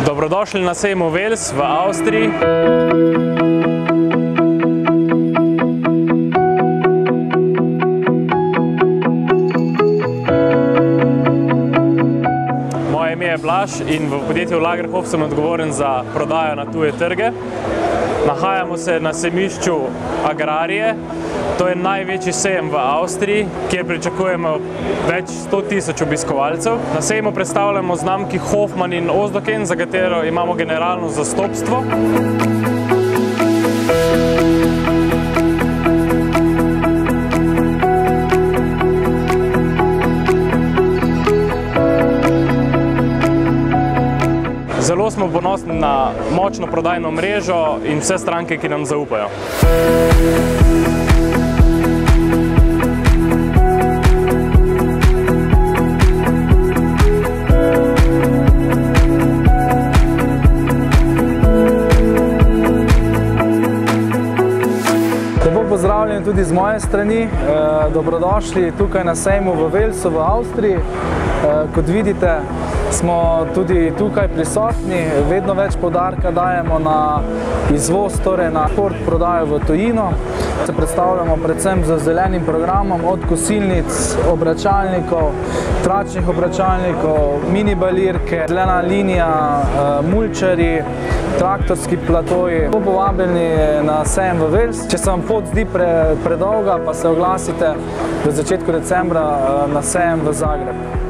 Dobrodošli na sejmu Wels v Avstriji. Moje ime je Blaž in v podjetju Lagerhof sem odgovoren za prodajo na tuje trge. Nahajamo se na sejmišču Agrarije. To je največji sejem v Avstriji, kjer pričakujemo več 100.000 obiskovalcev. Na sejmu predstavljamo znamki Hofmann in Osdoken, za katero imamo generalno zastopstvo. Zelo smo ponosni na močno prodajno mrežo in vse stranke, ki nam zaupajo. Lepo pozdravljeni tudi z moje strani. Dobrodošli tukaj na sejmu v Welsu v Avstriji. Kot vidite, smo tudi tukaj prisotni. Vedno več poudarka dajemo na izvoz, torej na eksport prodajo v tujino. Se predstavljamo predvsem z zelenim programom, od kosilnic, obračalnikov, tračnih obračalnikov, mini balirke, zelena linija, mulčari, traktorski platoji. Povabljeni na sejem v Wels. Če se vam pot zdi predolga, pa se oglasite v začetku decembra na sejem v Zagreb.